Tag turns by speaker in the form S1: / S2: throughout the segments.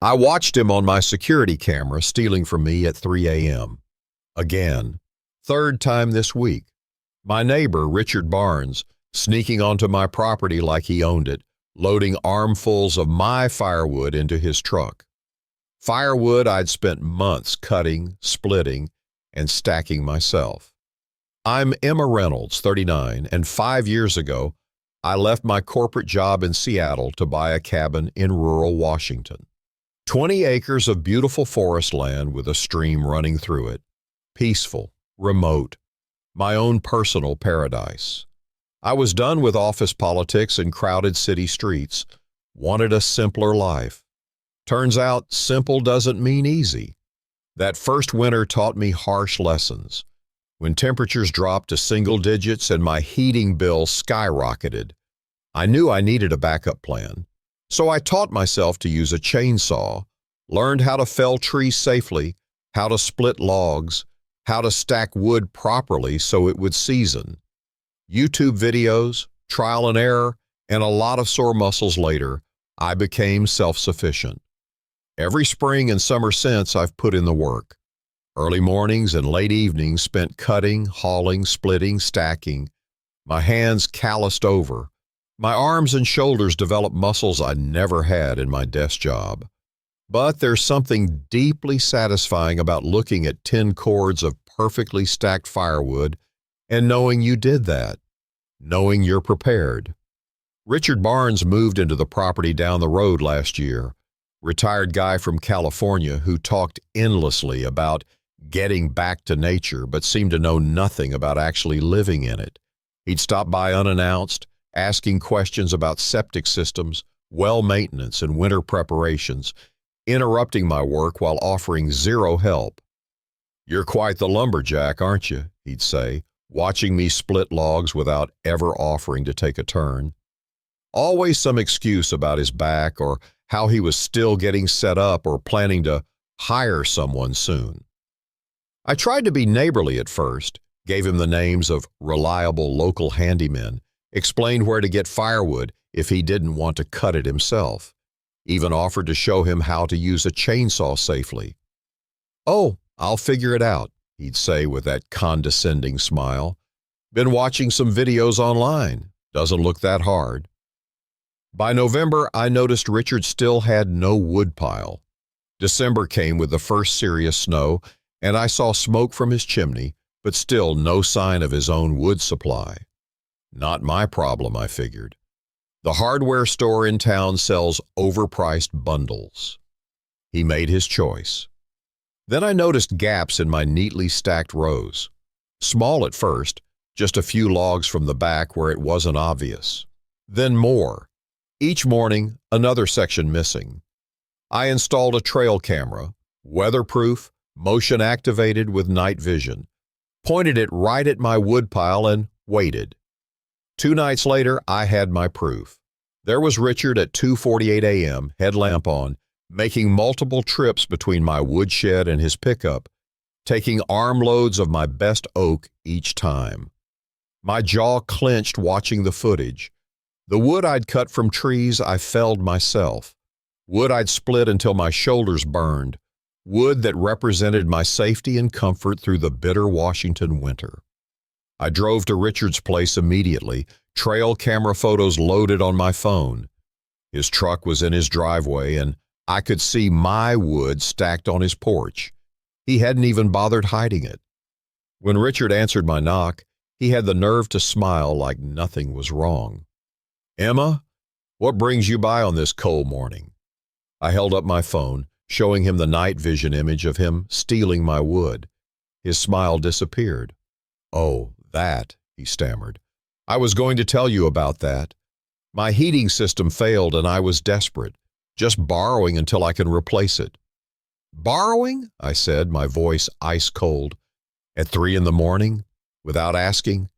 S1: I watched him on my security camera stealing from me at 3 a.m. Again, third time this week. My neighbor, Richard Barnes, sneaking onto my property like he owned it, loading armfuls of my firewood into his truck. Firewood I'd spent months cutting, splitting, and stacking myself. I'm Emma Reynolds, 39, and 5 years ago, I left my corporate job in Seattle to buy a cabin in rural Washington. 20 acres of beautiful forest land with a stream running through it. Peaceful, remote, my own personal paradise. I was done with office politics and crowded city streets, wanted a simpler life. Turns out, simple doesn't mean easy. That first winter taught me harsh lessons. When temperatures dropped to single digits and my heating bill skyrocketed, I knew I needed a backup plan. So I taught myself to use a chainsaw, learned how to fell trees safely, how to split logs, how to stack wood properly so it would season. YouTube videos, trial and error, and a lot of sore muscles later, I became self-sufficient. Every spring and summer since, I've put in the work. Early mornings and late evenings spent cutting, hauling, splitting, stacking. My hands calloused over. My arms and shoulders developed muscles I never had in my desk job. But there's something deeply satisfying about looking at 10 cords of perfectly stacked firewood and knowing you did that, knowing you're prepared. Richard Barnes moved into the property down the road last year, retired guy from California who talked endlessly about getting back to nature but seemed to know nothing about actually living in it. He'd stop by unannounced, asking questions about septic systems, well maintenance, and winter preparations, interrupting my work while offering zero help. "You're quite the lumberjack, aren't you?" he'd say, watching me split logs without ever offering to take a turn. Always some excuse about his back or how he was still getting set up or planning to hire someone soon. I tried to be neighborly at first, gave him the names of reliable local handymen, explained where to get firewood if he didn't want to cut it himself, even offered to show him how to use a chainsaw safely. "Oh, I'll figure it out," he'd say with that condescending smile. "Been watching some videos online. Doesn't look that hard." By November, I noticed Richard still had no wood pile. December came with the first serious snow, and I saw smoke from his chimney, but still no sign of his own wood supply. Not my problem, I figured. The hardware store in town sells overpriced bundles. He made his choice. Then I noticed gaps in my neatly stacked rows. Small at first, just a few logs from the back where it wasn't obvious. Then more. Each morning, another section missing. I installed a trail camera, weatherproof, motion activated with night vision, pointed it right at my woodpile and waited. 2 nights later, I had my proof. There was Richard at 2:48 a.m., headlamp on, making multiple trips between my woodshed and his pickup, taking armloads of my best oak each time. My jaw clenched watching the footage. The wood I'd cut from trees I felled myself. Wood I'd split until my shoulders burned. Wood that represented my safety and comfort through the bitter Washington winter. I drove to Richard's place immediately, trail camera photos loaded on my phone. His truck was in his driveway, and I could see my wood stacked on his porch. He hadn't even bothered hiding it. When Richard answered my knock, he had the nerve to smile like nothing was wrong. "Emma, what brings you by on this cold morning?" I held up my phone, showing him the night vision image of him stealing my wood. His smile disappeared. "Oh, that," he stammered. "I was going to tell you about that. My heating system failed and I was desperate, just borrowing until I can replace it." "Borrowing?" I said, my voice ice cold. "At 3 in the morning? Without asking?"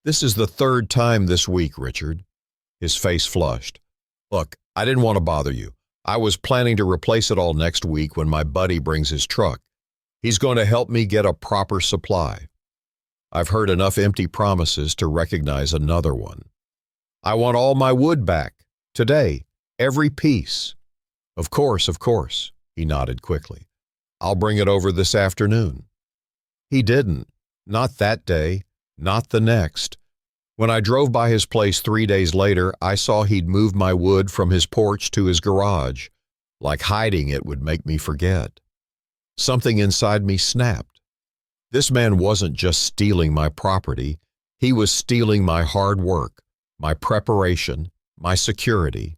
S1: "This is the 3rd time this week, Richard." His face flushed. "Look, I didn't want to bother you. I was planning to replace it all next week when my buddy brings his truck. He's going to help me get a proper supply. I've heard enough empty promises to recognize another one. I want all my wood back, today, every piece." Of course, he nodded quickly. I'll bring it over this afternoon. He didn't. Not that day. Not the next. When I drove by his place 3 days later, I saw he'd moved my wood from his porch to his garage. Like hiding it would make me forget. Something inside me snapped. This man wasn't just stealing my property. He was stealing my hard work, my preparation, my security.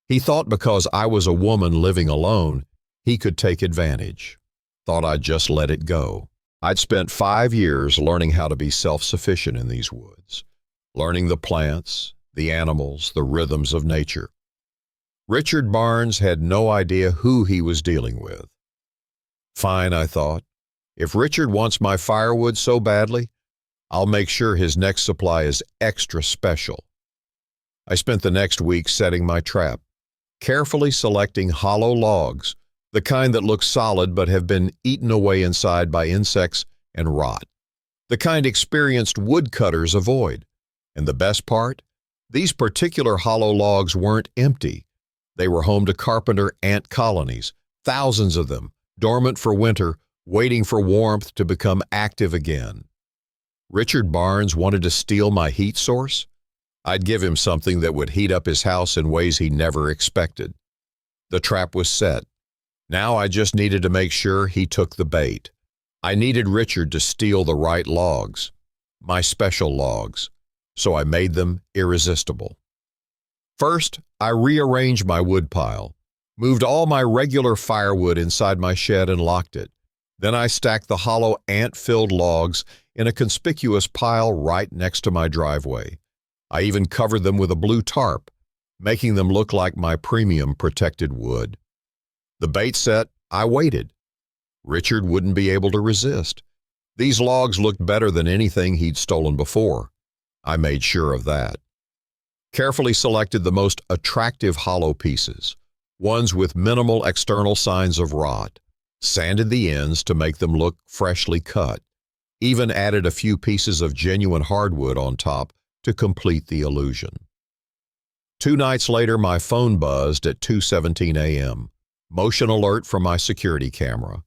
S1: He thought because I was a woman living alone, he could take advantage. Thought I'd just let it go. I'd spent 5 years learning how to be self-sufficient in these woods, learning the plants, the animals, the rhythms of nature. Richard Barnes had no idea who he was dealing with. Fine, I thought. If Richard wants my firewood so badly, I'll make sure his next supply is extra special. I spent the next week setting my trap, carefully selecting hollow logs, the kind that look solid but have been eaten away inside by insects and rot, the kind experienced woodcutters avoid. And the best part? These particular hollow logs weren't empty. They were home to carpenter ant colonies, thousands of them, dormant for winter, waiting for warmth to become active again. Richard Barnes wanted to steal my heat source? I'd give him something that would heat up his house in ways he never expected. The trap was set. Now I just needed to make sure he took the bait. I needed Richard to steal the right logs, my special logs, so I made them irresistible. First, I rearranged my woodpile, moved all my regular firewood inside my shed and locked it. Then I stacked the hollow ant-filled logs in a conspicuous pile right next to my driveway. I even covered them with a blue tarp, making them look like my premium protected wood. The bait set, I waited. Richard wouldn't be able to resist. These logs looked better than anything he'd stolen before. I made sure of that. Carefully selected the most attractive hollow pieces, ones with minimal external signs of rot, sanded the ends to make them look freshly cut, even added a few pieces of genuine hardwood on top to complete the illusion. 2 nights later, my phone buzzed at 2:17 a.m., motion alert from my security camera.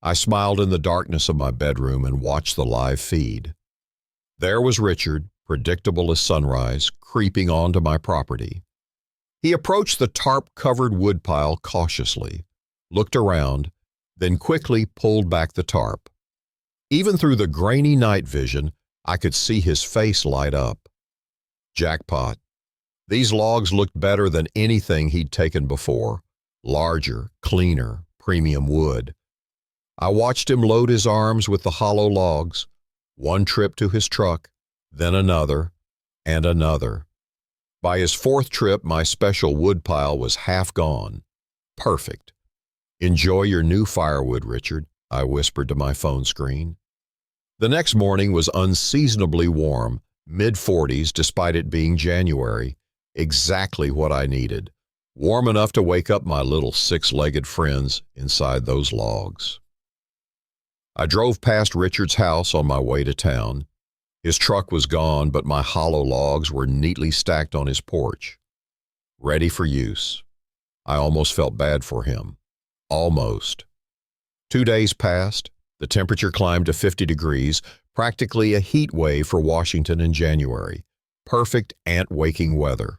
S1: I smiled in the darkness of my bedroom and watched the live feed. There was Richard, predictable as sunrise, creeping onto my property. He approached the tarp-covered woodpile cautiously, looked around, then quickly pulled back the tarp. Even through the grainy night vision, I could see his face light up. Jackpot. These logs looked better than anything he'd taken before. Larger, cleaner, premium wood. I watched him load his arms with the hollow logs, one trip to his truck, then another, and another. By his 4th trip, my special wood pile was half gone. Perfect. Enjoy your new firewood, Richard, I whispered to my phone screen. The next morning was unseasonably warm, mid-40s despite it being January, exactly what I needed. Warm enough to wake up my little 6-legged friends inside those logs. I drove past Richard's house on my way to town. His truck was gone, but my hollow logs were neatly stacked on his porch, ready for use. I almost felt bad for him. Almost. 2 days passed. The temperature climbed to 50 degrees, practically a heat wave for Washington in January. Perfect ant-waking weather.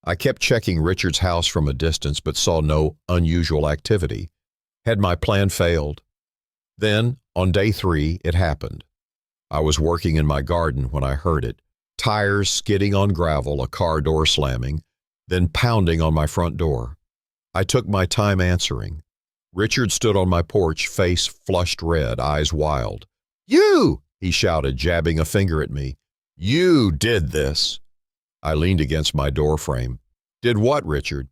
S1: I kept checking Richard's house from a distance but saw no unusual activity. Had my plan failed? Then, on day 3, it happened. I was working in my garden when I heard it. Tires skidding on gravel, a car door slamming, then pounding on my front door. I took my time answering. Richard stood on my porch, face flushed red, eyes wild. "You!" he shouted, jabbing a finger at me. "You did this!" I leaned against my door frame. "Did what, Richard?"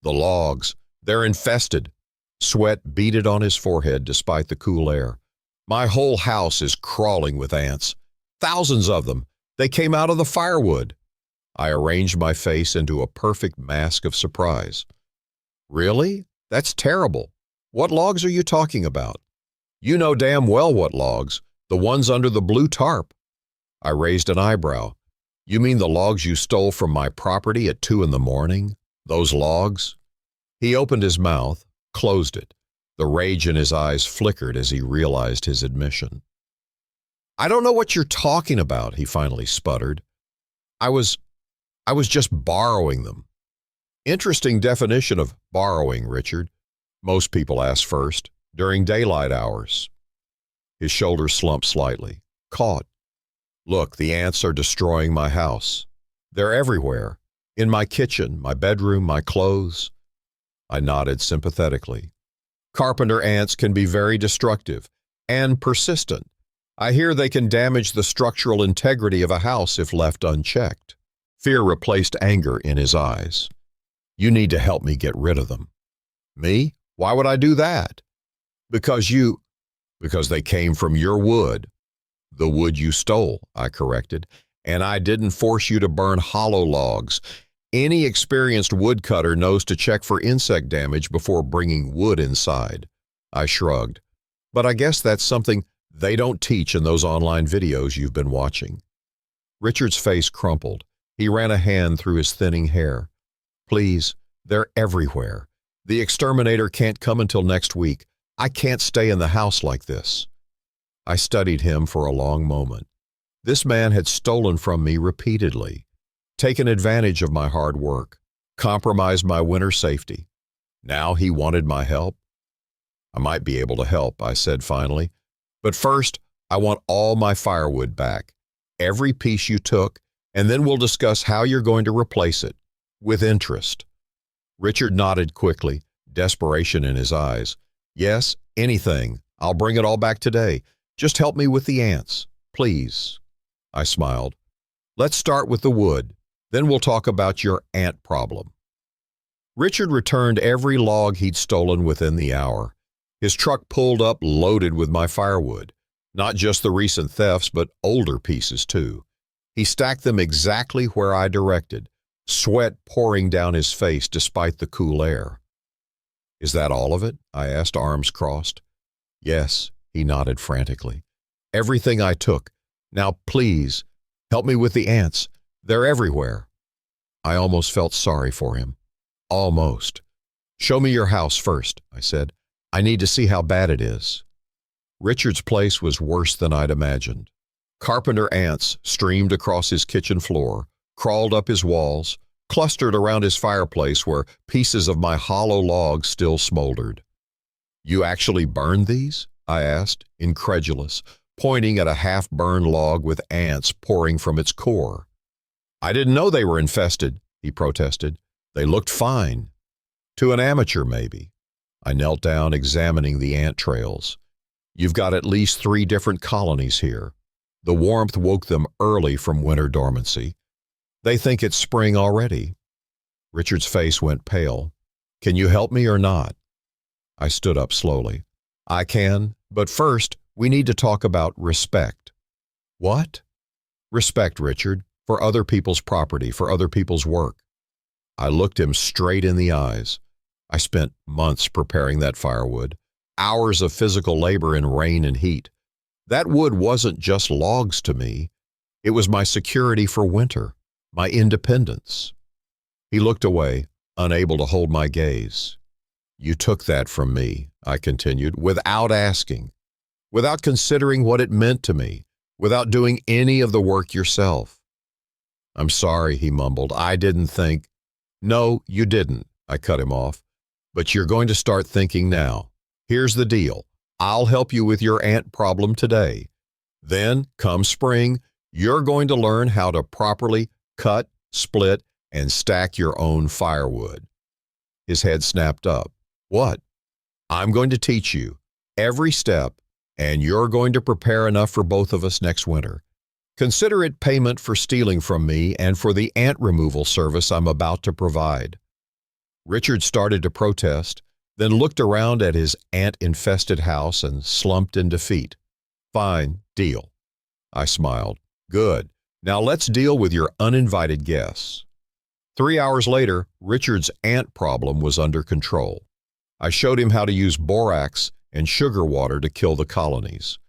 S1: "The logs. They're infested." Sweat beaded on his forehead despite the cool air. "My whole house is crawling with ants. Thousands of them. They came out of the firewood." I arranged my face into a perfect mask of surprise. "Really? That's terrible. What logs are you talking about?" "You know damn well what logs. The ones under the blue tarp." I raised an eyebrow. "You mean the logs you stole from my property at 2 in the morning? Those logs?" He opened his mouth, closed it. The rage in his eyes flickered as he realized his admission. "I don't know what you're talking about," he finally sputtered. I was just borrowing them." "Interesting definition of borrowing, Richard. Most people ask first, during daylight hours." His shoulders slumped slightly. "Caught. Look, the ants are destroying my house. They're everywhere. In my kitchen, my bedroom, my clothes." I nodded sympathetically. "Carpenter ants can be very destructive and persistent. I hear they can damage the structural integrity of a house if left unchecked." Fear replaced anger in his eyes. "You need to help me get rid of them." "Me? Why would I do that?" Because they came from your wood." "The wood you stole," I corrected, "and I didn't force you to burn hollow logs. Any experienced woodcutter knows to check for insect damage before bringing wood inside." I shrugged. "But I guess that's something they don't teach in those online videos you've been watching." Richard's face crumpled. He ran a hand through his thinning hair. "Please, they're everywhere. The exterminator can't come until next week. I can't stay in the house like this." I studied him for a long moment. This man had stolen from me repeatedly, taken advantage of my hard work, compromised my winter safety. Now he wanted my help? "I might be able to help," I said finally. "But first, I want all my firewood back, every piece you took, and then we'll discuss how you're going to replace it, with interest." Richard nodded quickly, desperation in his eyes. "Yes, anything. I'll bring it all back today. Just help me with the ants, please." I smiled. "Let's start with the wood. Then we'll talk about your ant problem." Richard returned every log he'd stolen within the hour. His truck pulled up loaded with my firewood. Not just the recent thefts, but older pieces too. He stacked them exactly where I directed, sweat pouring down his face despite the cool air. "Is that all of it?" I asked, arms crossed. "Yes," he nodded frantically. "Everything I took. Now please, help me with the ants. They're everywhere." I almost felt sorry for him. Almost. "Show me your house first," I said. "I need to see how bad it is." Richard's place was worse than I'd imagined. Carpenter ants streamed across his kitchen floor, crawled up his walls, clustered around his fireplace where pieces of my hollow logs still smoldered. "You actually burned these?" I asked, incredulous, pointing at a half-burned log with ants pouring from its core. "I didn't know they were infested," he protested. "They looked fine." "To an amateur, maybe." I knelt down, examining the ant trails. "You've got at least 3 different colonies here. The warmth woke them early from winter dormancy. They think it's spring already." Richard's face went pale. "Can you help me or not?" I stood up slowly. "I can, but first, we need to talk about respect." "What?" "Respect, Richard, for other people's property, for other people's work." I looked him straight in the eyes. I spent months preparing that firewood, hours of physical labor in rain and heat. That wood wasn't just logs to me. It was my security for winter, my independence. He looked away, unable to hold my gaze. "You took that from me," I continued, "without asking, without considering what it meant to me, without doing any of the work yourself." "I'm sorry," he mumbled. "I didn't think—" "No, you didn't," I cut him off. "But you're going to start thinking now. Here's the deal. I'll help you with your ant problem today. Then, come spring, you're going to learn how to properly cut, split, and stack your own firewood." His head snapped up. "What?" "I'm going to teach you, every step, and you're going to prepare enough for both of us next winter. Consider it payment for stealing from me and for the ant removal service I'm about to provide." Richard started to protest, then looked around at his ant-infested house and slumped in defeat. "Fine, deal." I smiled. "Good. Now let's deal with your uninvited guests." 3 hours later, Richard's ant problem was under control. I showed him how to use borax and sugar water to kill the colonies,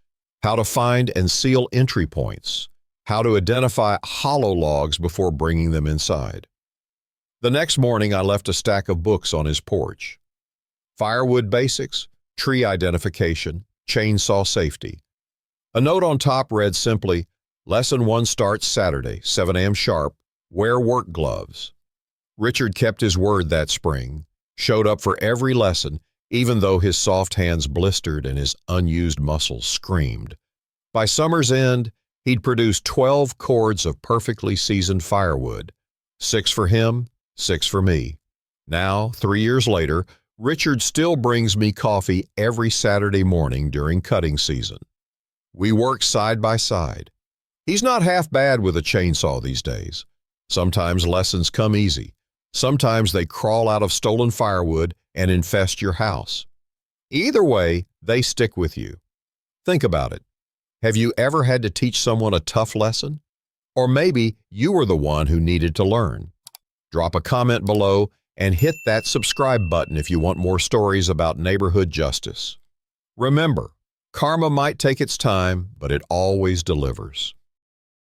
S1: how to find and seal entry points, how to identify hollow logs before bringing them inside. The next morning, I left a stack of books on his porch. Firewood basics, tree identification, chainsaw safety. A note on top read simply, Lesson 1 starts Saturday, 7 a.m. sharp. Wear work gloves. Richard kept his word that spring, showed up for every lesson, even though his soft hands blistered and his unused muscles screamed. By summer's end, he'd produced 12 cords of perfectly seasoned firewood, 6 for him, 6 for me. Now, 3 years later, Richard still brings me coffee every Saturday morning during cutting season. We work side by side. He's not half bad with a chainsaw these days. Sometimes lessons come easy. Sometimes they crawl out of stolen firewood and infest your house. Either way, they stick with you. Think about it. Have you ever had to teach someone a tough lesson? Or maybe you were the one who needed to learn. Drop a comment below and hit that subscribe button if you want more stories about neighborhood justice. Remember, karma might take its time, but it always delivers.